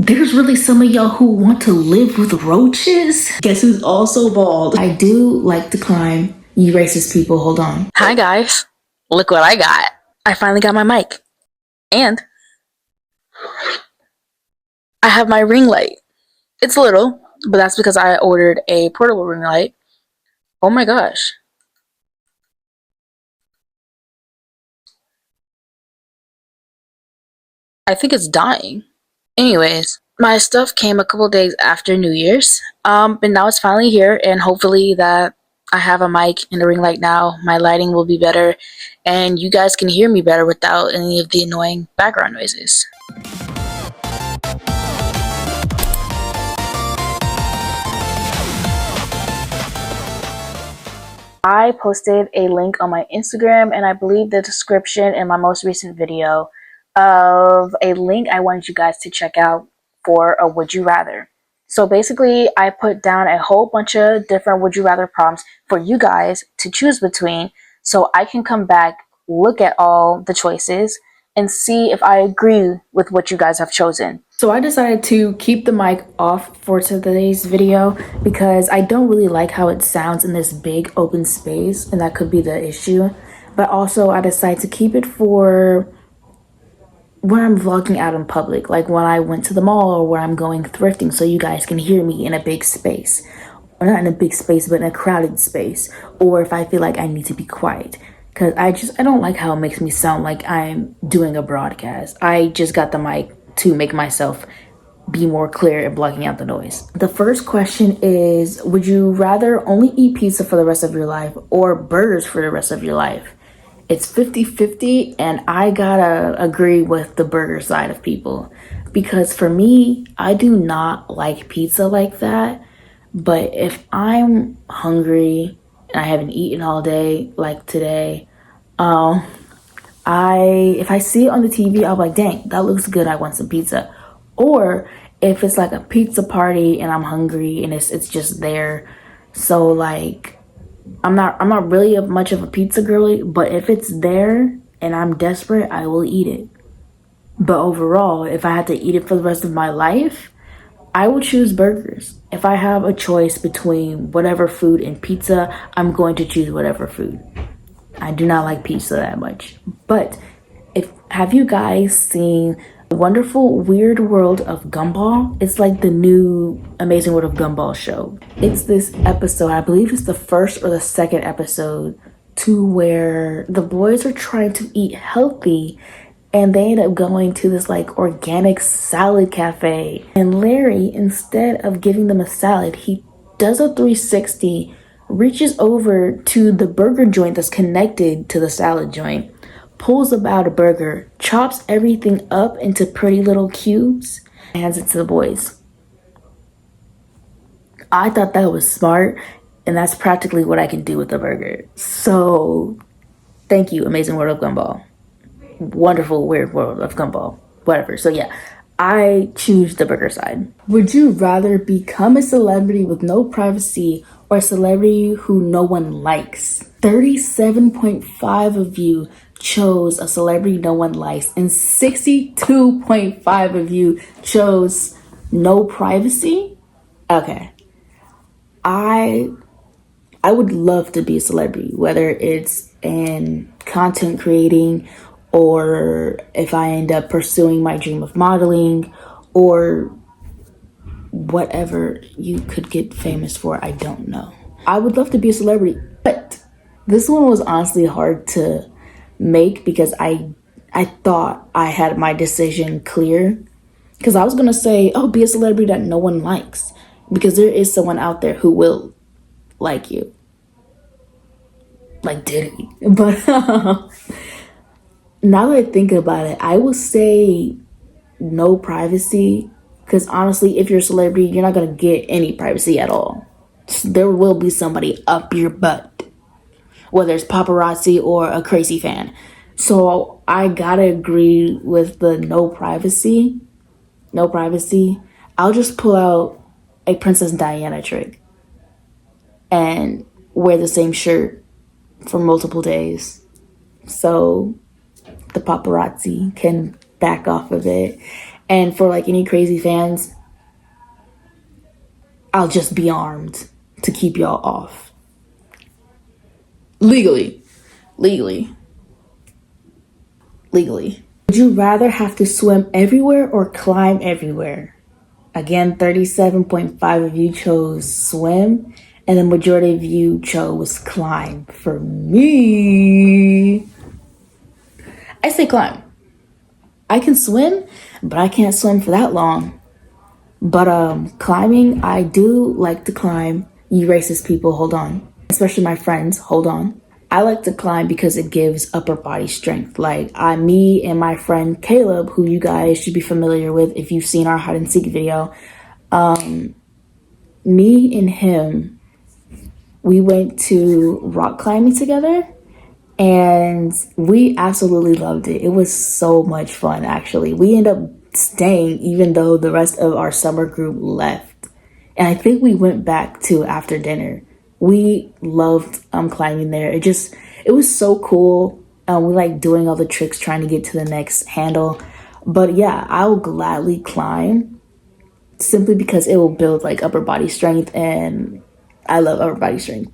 There's really some of y'all who want to live with roaches? Guess who's also bald? I do like to climb. You racist people, hold on. Hi guys, look what I got. I finally got my mic. And I have my ring light. It's little, but that's because I ordered a portable ring light. Oh my gosh. I think it's dying. Anyways, my stuff came a couple days after New Year's. But now it's finally here, and hopefully that I have a mic and a ring light now. My lighting will be better, and you guys can hear me better without any of the annoying background noises. I posted a link on my Instagram and I believe the description in my most recent video of a link I wanted you guys to check out for a would you rather. So basically, I put down a whole bunch of different would you rather prompts for you guys to choose between so I can come back, look at all the choices, and see if I agree with what you guys have chosen. So I decided to keep the mic off for today's video because I don't really like how it sounds in this big open space, and that could be the issue. But also I decided to keep it for when I'm vlogging out in public, like when I went to the mall or where I'm going thrifting, so you guys can hear me in a big space. Or not in a big space, but in a crowded space. Or if I feel like I need to be quiet. Because I don't like how it makes me sound like I'm doing a broadcast. I just got the mic to make myself be more clear and blocking out the noise. The first question is, would you rather only eat pizza for the rest of your life or burgers for the rest of your life? It's 50-50, and I gotta agree with the burger side of people. Because for me, I do not like pizza like that. But if I'm hungry and I haven't eaten all day, like today, if I see it on the TV, I'll be like, dang, that looks good. I want some pizza. Or if it's like a pizza party and I'm hungry and it's just there. So like, I'm not really much of a pizza girly, but if it's there and I'm desperate, I will eat it. But overall, if I had to eat it for the rest of my life, I would choose burgers. If I have a choice between whatever food and pizza, I'm going to choose whatever food. I do not like pizza that much. But have you guys seen Wonderful Weird World of Gumball? It's like the new Amazing World of Gumball show. It's this episode, I believe it's the first or the second episode, to where the boys are trying to eat healthy and they end up going to this like organic salad cafe. And Larry, instead of giving them a salad, he does a 360, reaches over to the burger joint that's connected to the salad joint, pulls about a burger, chops everything up into pretty little cubes, and hands it to the boys. I thought that was smart, and that's practically what I can do with a burger. So, thank you, Amazing World of Gumball. Wonderful Weird World of Gumball. Whatever. So yeah, I choose the burger side. Would you rather become a celebrity with no privacy or a celebrity who no one likes? 37.5 of you chose a celebrity no one likes, and 62.5 of you chose no privacy. Okay. I would love to be a celebrity, whether it's in content creating or if I end up pursuing my dream of modeling or whatever you could get famous for. I don't know. I would love to be a celebrity, but this one was honestly hard to make because I thought I had my decision clear. Because I was going to say, oh, be a celebrity that no one likes. Because there is someone out there who will like you. Like Diddy. But now that I think about it, I will say no privacy. Because honestly, if you're a celebrity, you're not going to get any privacy at all. There will be somebody up your butt, whether it's paparazzi or a crazy fan. So I gotta agree with the no privacy. No privacy. I'll just pull out a Princess Diana trick and wear the same shirt for multiple days. So the paparazzi can back off of it. And for like any crazy fans, I'll just be armed to keep y'all off. Legally. Legally. Legally. Would you rather have to swim everywhere or climb everywhere? Again, 37.5 of you chose swim, and the majority of you chose climb. For me, I say climb. I can swim, but I can't swim for that long. But climbing, I do like to climb. You racist people, hold on. Especially my friends, hold on. I like to climb because it gives upper body strength. Like me and my friend Caleb, who you guys should be familiar with if you've seen our hide and seek video. Me and him, we went to rock climbing together and we absolutely loved it. It was so much fun, actually. We ended up staying even though the rest of our summer group left. And I think we went back to after dinner. We loved climbing there. It was so cool. We like doing all the tricks, trying to get to the next handle. But yeah, I will gladly climb simply because it will build like upper body strength, and I love upper body strength.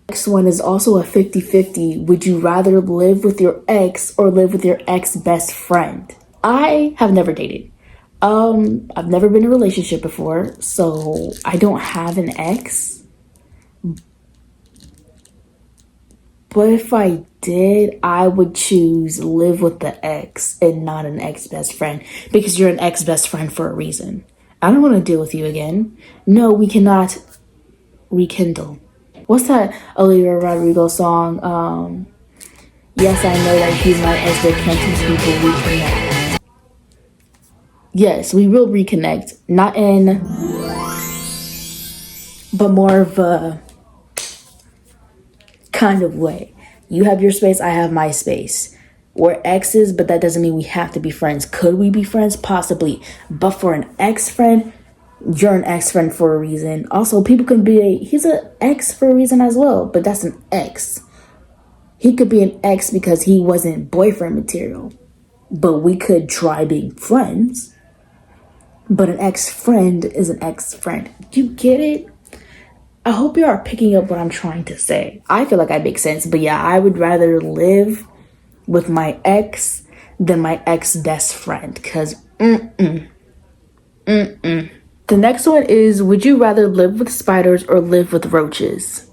Next one is also a 50-50. Would you rather live with your ex or live with your ex best friend? I have never dated. I've never been in a relationship before, so I don't have an ex. But if I did, I would choose live with the ex and not an ex best friend, because you're an ex best friend for a reason. I don't want to deal with you again. No, we cannot rekindle. What's that Olivia Rodrigo song? Yes, I know that he's my ex, but can't these people reconnect? Yes, we will reconnect. Not in, but more of a kind of way. You have your space, I have my space. We're exes, but that doesn't mean we have to be friends. Could we be friends? Possibly. But for an ex-friend, you're an ex-friend for a reason. Also, people can be he's an ex for a reason as well, but that's an ex. He could be an ex because he wasn't boyfriend material, but we could try being friends. But an ex-friend is an ex-friend. Do you get it? I hope you are picking up what I'm trying to say. I feel like I make sense, but yeah, I would rather live with my ex than my ex best friend, because The next one is, would you rather live with spiders or live with roaches?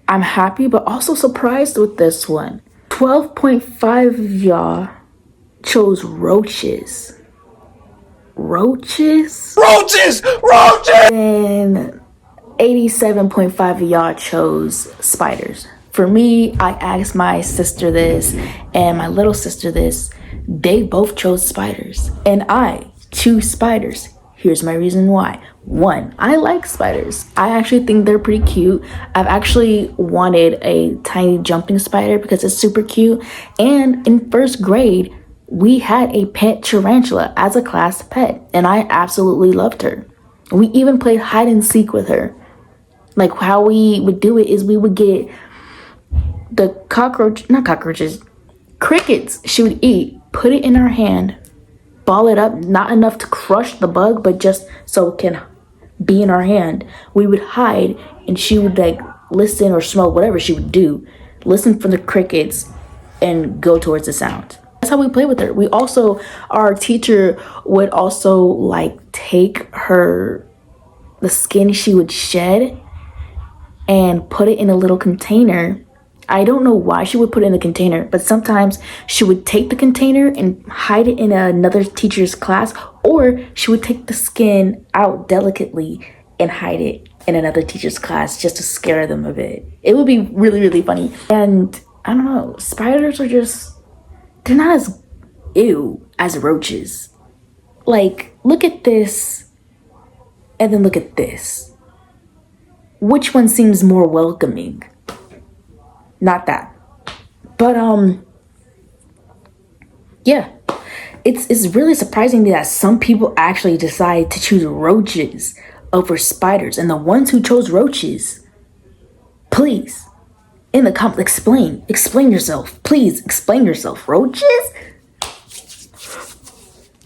I'm happy but also surprised with this one. 12.5 of y'all chose roaches. Roaches? Roaches! Roaches! And 87.5 of y'all chose spiders. For me, I asked my sister this and my little sister this. They both chose spiders. And I choose spiders. Here's my reason why. One, I like spiders. I actually think they're pretty cute. I've actually wanted a tiny jumping spider because it's super cute. And in first grade, we had a pet tarantula as a class pet, and I absolutely loved her. We even played hide and seek with her. Like, how we would do it is we would get the crickets she would eat, put it in her hand, ball it up, not enough to crush the bug, but just so it can be in our hand. We would hide, and she would like listen or smell, whatever she would do, listen for the crickets and go towards the sound. That's how we play with her. We also, our teacher would also like take the skin she would shed and put it in a little container. I don't know why she would put it in a container, but sometimes she would take the container and hide it in another teacher's class, or she would take the skin out delicately and hide it in another teacher's class just to scare them a bit. It would be really, really funny. And I don't know, spiders are just, they're not as ew as roaches. Like, look at this and then look at this. Which one seems more welcoming? Not that. But yeah, it's really surprising that some people actually decide to choose roaches over spiders. And the ones who chose roaches, please, in the comments, explain yourself. Please explain yourself. Roaches?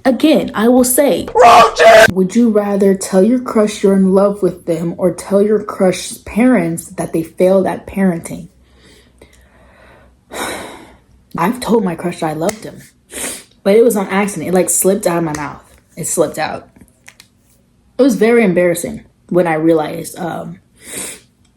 Again, I will say, Roger! would you rather tell your crush you're in love with them or tell your crush's parents that they failed at parenting? I've told my crush I loved him, but it was on accident. It like slipped out of my mouth. It slipped out. It was very embarrassing when I realized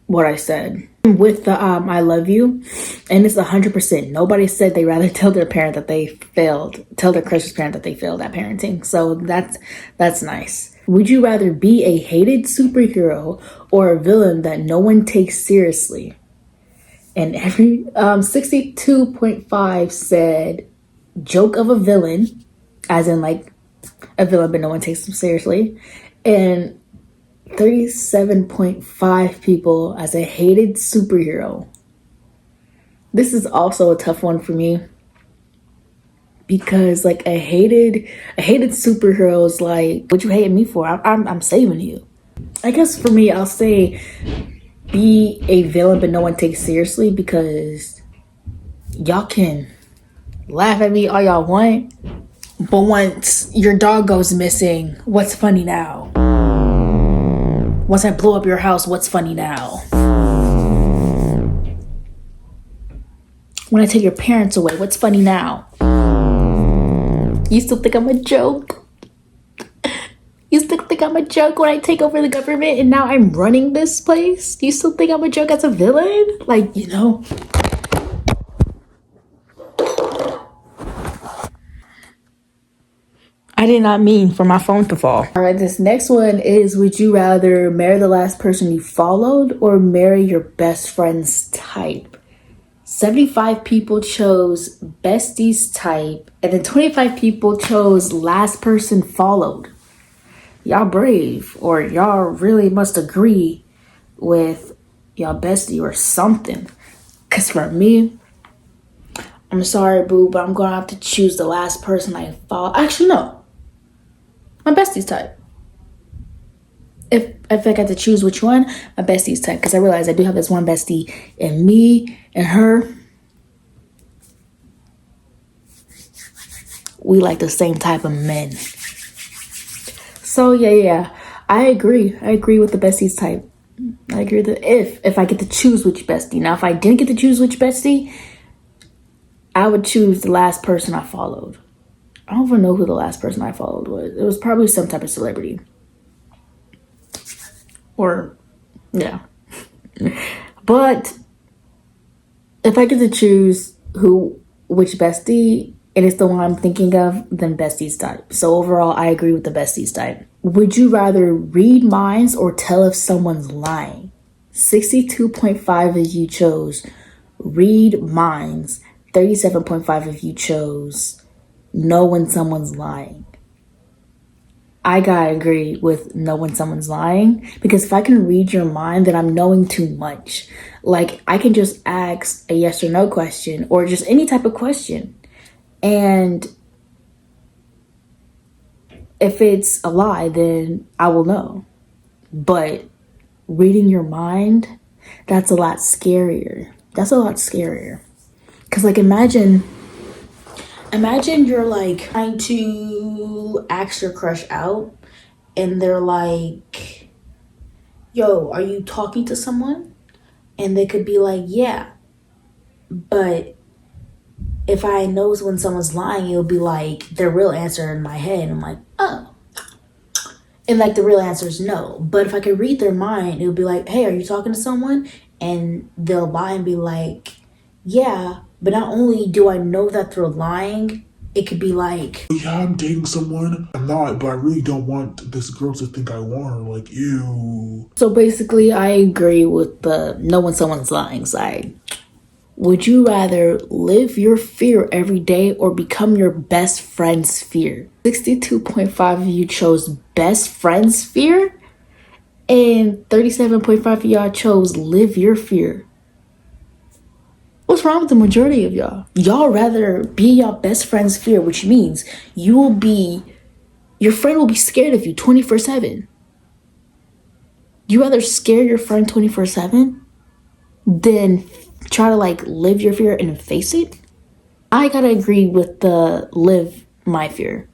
what I said. With the I love you, and it's 100%. Nobody said they rather tell their parent that they failed, tell their crush's parent that they failed at parenting. So that's nice. Would you rather be a hated superhero or a villain that no one takes seriously? And every 62.5 said joke of a villain, as in like a villain but no one takes them seriously. And 37.5 people as a hated superhero. This is also a tough one for me because like a hated superhero is like, what you hate me for? I'm saving you. I guess for me, I'll say be a villain but no one takes seriously, because y'all can laugh at me all y'all want, but once your dog goes missing, what's funny now? Once I blow up your house, what's funny now? When I take your parents away, what's funny now? You still think I'm a joke? You still think I'm a joke when I take over the government and now I'm running this place? You still think I'm a joke as a villain? Like, you know? I did not mean for my phone to fall. All right, this next one is, would you rather marry the last person you followed or marry your best friend's type? 75 people chose besties type, and then 25 people chose last person followed. Y'all brave, or y'all really must agree with y'all bestie or something. Because for me, I'm sorry, boo, but I'm going to have to choose the last person I follow. Actually, no. My bestie's type. If I got to choose which one, my bestie's type. Because I realize I do have this one bestie, and me and her, we like the same type of men. So yeah. I agree. I agree with the bestie's type. I agree that if I get to choose which bestie. Now, if I didn't get to choose which bestie, I would choose the last person I followed. I don't even know who the last person I followed was. It was probably some type of celebrity. Or, yeah. But if I get to choose which bestie, and it's the one I'm thinking of, then bestie's type. So overall, I agree with the bestie's type. Would you rather read minds or tell if someone's lying? 62.5 of you chose read minds. 37.5 of you chose know when someone's lying. I gotta agree with know when someone's lying, because if I can read your mind, then I'm knowing too much. Like, I can just ask a yes or no question or just any type of question, and if it's a lie, then I will know. But reading your mind, that's a lot scarier. Because like, imagine you're like trying to ask your crush out and they're like, yo, are you talking to someone? And they could be like, yeah. But if I know when someone's lying, it'll be like their real answer in my head. I'm like, oh. And like the real answer is no. But if I could read their mind, it'll be like, hey, are you talking to someone? And they'll lie and be like, yeah. But not only do I know that they're lying, it could be like, Yeah, I'm dating someone. I'm not, but I really don't want this girl to think I want her. Like, ew. So basically, I agree with the know when someone's lying side. Would you rather live your fear every day or become your best friend's fear? 62.5 of you chose best friend's fear, and 37.5 of y'all chose live your fear. What's wrong with the majority of y'all? Y'all rather be your best friend's fear, which means your friend will be scared of you 24/7. You rather scare your friend 24/7 than try to like live your fear and face it? I gotta agree with the live my fear.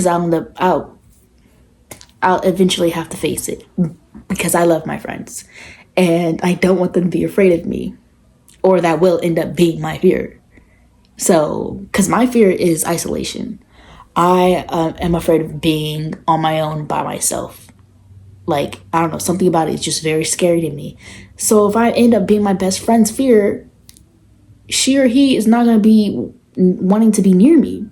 because I'll eventually have to face it because I love my friends and I don't want them to be afraid of me, or that will end up being my fear. So, because my fear is isolation. I am afraid of being on my own by myself. Like, I don't know, something about it is just very scary to me. So if I end up being my best friend's fear, she or he is not going to be wanting to be near me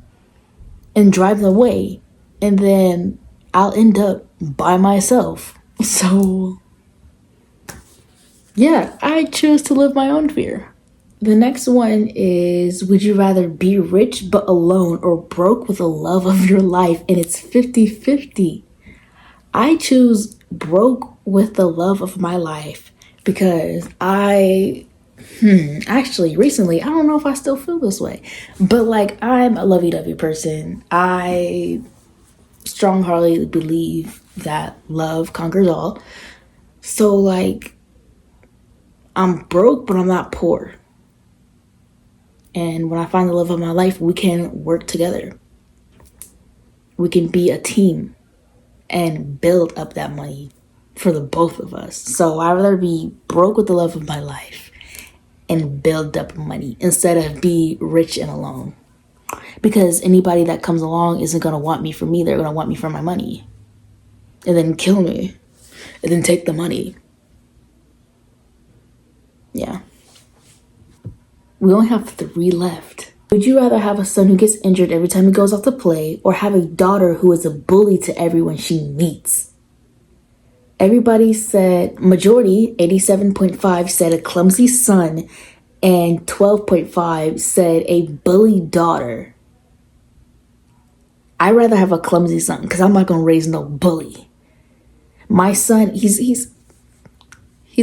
and drive them away. And then I'll end up by myself. So, yeah, I choose to live my own fear. The next one is, would you rather be rich but alone or broke with the love of your life? And it's 50-50. I choose broke with the love of my life because actually recently, I don't know if I still feel this way, but like, I'm a lovey-dovey person. I strongly believe that love conquers all. So like, I'm broke, but I'm not poor. And when I find the love of my life, we can work together. We can be a team and build up that money for the both of us. So I'd rather be broke with the love of my life and build up money instead of be rich and alone. Because anybody that comes along isn't going to want me for me. They're going to want me for my money. And then kill me. And then take the money. Yeah. We only have 3 left. Would you rather have a son who gets injured every time he goes out to play, or have a daughter who is a bully to everyone she meets? Everybody said, majority, 87.5, said a clumsy son, and 12.5 said a bully daughter. I'd rather have a clumsy son because I'm not going to raise no bully. My son, he's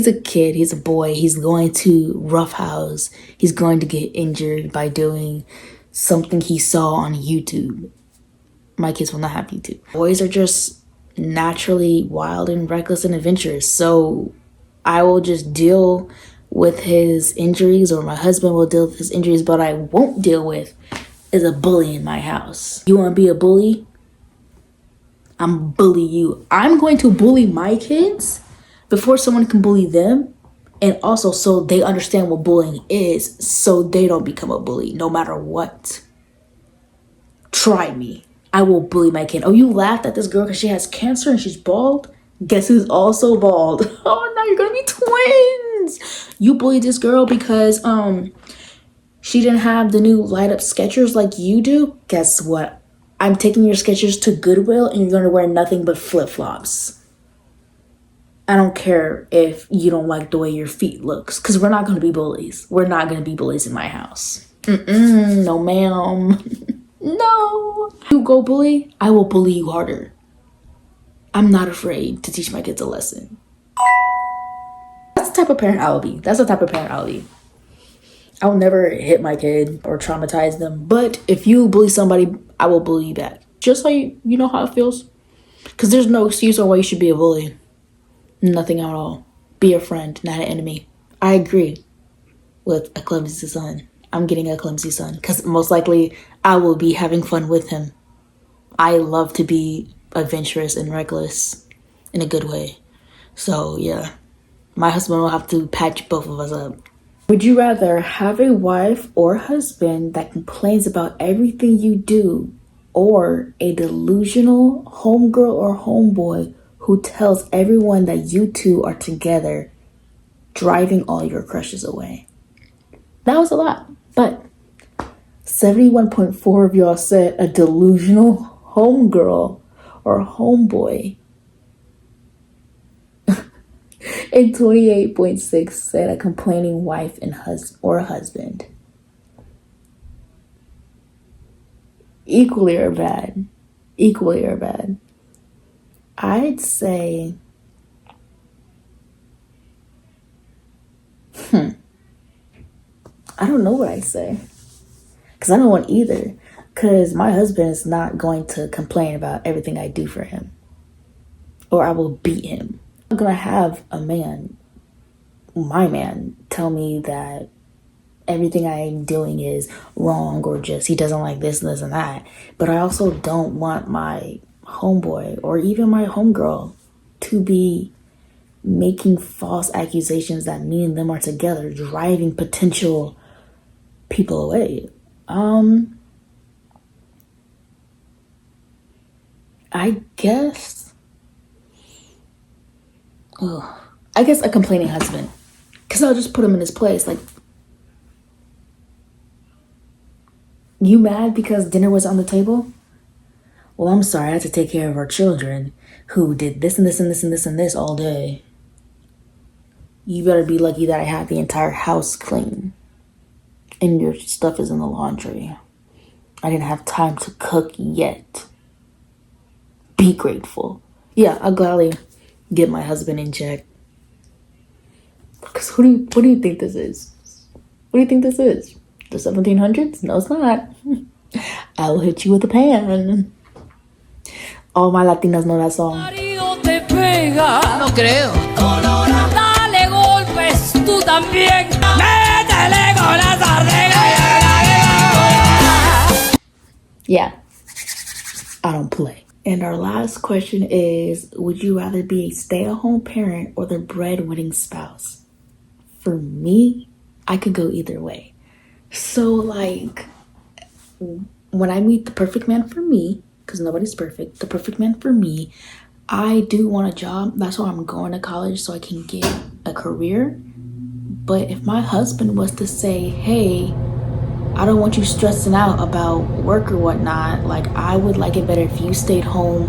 a kid, he's a boy, he's going to roughhouse, he's going to get injured by doing something he saw on YouTube. My kids will not have YouTube. Boys are just naturally wild and reckless and adventurous, so I will just deal with his injuries, or my husband will deal with his injuries, but I won't deal with is a bully in my house. You want to be a bully? I'm bully you. I'm going to bully my kids before someone can bully them, and also so they understand what bullying is, so they don't become a bully no matter what. Try me. I will bully my kid. Oh, you laughed at this girl because she has cancer and she's bald? Guess who's also bald? Oh, now you're gonna be twins. You bullied this girl because she didn't have the new light up Skechers like you do. Guess what? I'm taking your Skechers to Goodwill and you're gonna wear nothing but flip-flops. I don't care if you don't like the way your feet looks, because we're not going to be bullies. We're not going to be bullies in my house. No, ma'am. No. You go bully, I will bully you harder. I'm not afraid to teach my kids a lesson. That's the type of parent I'll be. I will never hit my kid or traumatize them. But if you bully somebody, I will bully you back. Just so you know how it feels. Because there's no excuse on why you should be a bully. Nothing at all. Be a friend, not an enemy. I agree with a clumsy son. I'm getting a clumsy son because most likely I will be having fun with him. I love to be adventurous and reckless in a good way. So yeah, my husband will have to patch both of us up. Would you rather have a wife or husband that complains about everything you do, or a delusional homegirl or homeboy who tells everyone that you two are together, driving all your crushes away? That was a lot, but 71.4 of y'all said a delusional homegirl or homeboy. And 28.6 said a complaining wife and husband. Equally or bad. I'd say, I don't know what I say. Because I don't want either. Because my husband is not going to complain about everything I do for him. Or I will beat him. I'm going to have a man, my man, tell me that everything I'm doing is wrong, or just he doesn't like this and this and that. But I also don't want my homeboy or even my homegirl to be making false accusations that me and them are together, driving potential people away. I guess a complaining husband, because I'll just put him in his place. Like, you mad because dinner was on the table? Well, I'm sorry, I had to take care of our children who did this and this and this and this and this all day. You better be lucky that I have the entire house clean and your stuff is in the laundry. I didn't have time to cook yet. Be grateful. Yeah, I'll gladly get my husband in check. Because what do you think this is? What do you think this is? The 1700s? No, it's not. I will hit you with a pan. All my Latinas know that song. No creo. Dale golpes tú también. Métele con la sartén. Yeah, I don't play. And our last question is, would you rather be a stay-at-home parent or the breadwinning spouse? For me, I could go either way. So, like, when I meet the perfect man for me, because nobody's perfect, the perfect man for me, I do want a job. That's why I'm going to college, so I can get a career. But if my husband was to say, hey, I don't want you stressing out about work or whatnot, like, I would like it better if you stayed home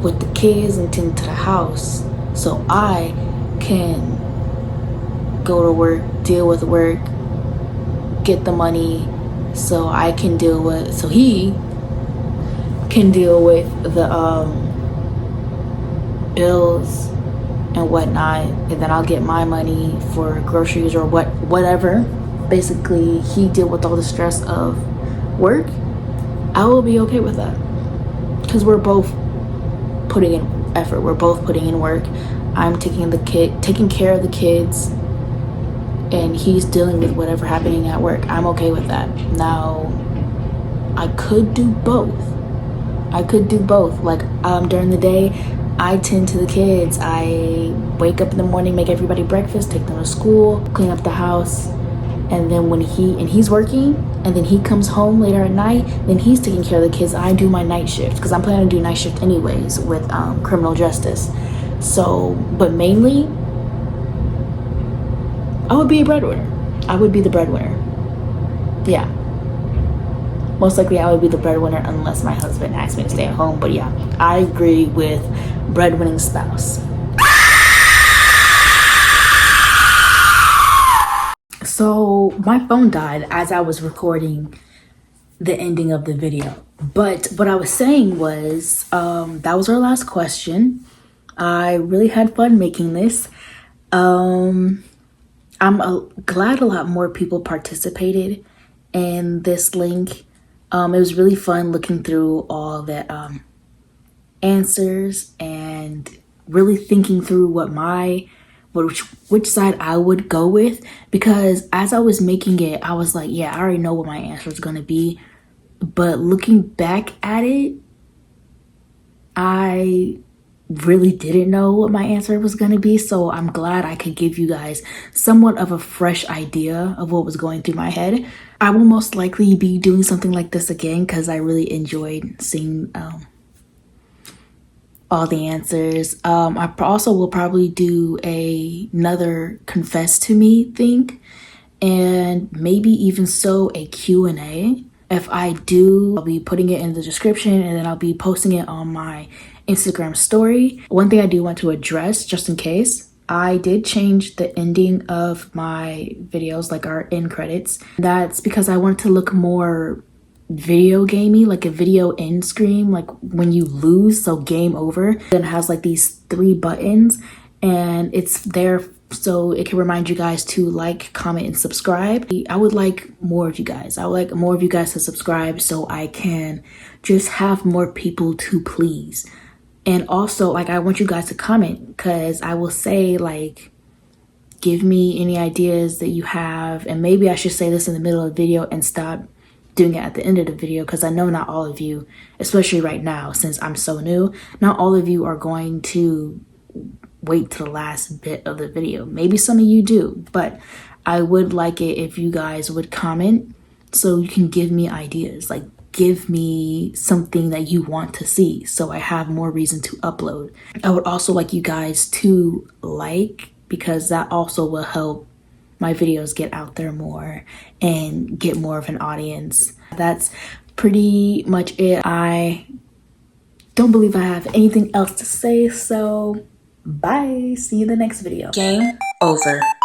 with the kids and tend to the house so I can go to work, deal with work, get the money, so I can deal with, so he can deal with the bills and whatnot, and then I'll get my money for groceries or whatever. Basically, he deal with all the stress of work. I will be okay with that, because we're both putting in effort. We're both putting in work. I'm taking care of the kids, and he's dealing with whatever happening at work. I'm okay with that. Now, I could do both. Like, during the day, I tend to the kids. I wake up in the morning, make everybody breakfast, take them to school, clean up the house. And then when he's working, and then he comes home later at night, then he's taking care of the kids. I do my night shift, because I'm planning to do night shift anyways with criminal justice. So, but mainly, I would be a breadwinner. I would be the breadwinner. Yeah. Most likely I would be the breadwinner unless my husband asked me to stay at home. But yeah, I agree with breadwinning spouse. So my phone died as I was recording the ending of the video. But what I was saying was, that was our last question. I really had fun making this. I'm glad a lot more people participated in this link. It was really fun looking through all the answers and really thinking through which side I would go with, because as I was making it, I was like, yeah, I already know what my answer is going to be. But looking back at it, I really didn't know what my answer was going to be. So I'm glad I could give you guys somewhat of a fresh idea of what was going through my head. I will most likely be doing something like this again, because I really enjoyed seeing all the answers. I also will probably do another confess to me thing, and maybe even a Q&A. If I do, I'll be putting it in the description, and then I'll be posting it on my Instagram story. One thing I do want to address, just in case, I did change the ending of my videos, like our end credits. That's because I wanted to look more video gamey, like a video end screen, like when you lose, so game over. Then it has like these 3 buttons, and it's there so it can remind you guys to like, comment, and subscribe. I would like more of you guys. I would like more of you guys to subscribe so I can just have more people to please. And also, like, I want you guys to comment, because I will say, like, give me any ideas that you have. And maybe I should say this in the middle of the video and stop doing it at the end of the video, because I know not all of you, especially right now since I'm so new, not all of you are going to wait to the last bit of the video. Maybe some of you do, but I would like it if you guys would comment so you can give me ideas. Like, give me something that you want to see so I have more reason to upload. I would also like you guys to like, because that also will help my videos get out there more and get more of an audience. That's pretty much it. I don't believe I have anything else to say, so bye. See you in the next video. Game over.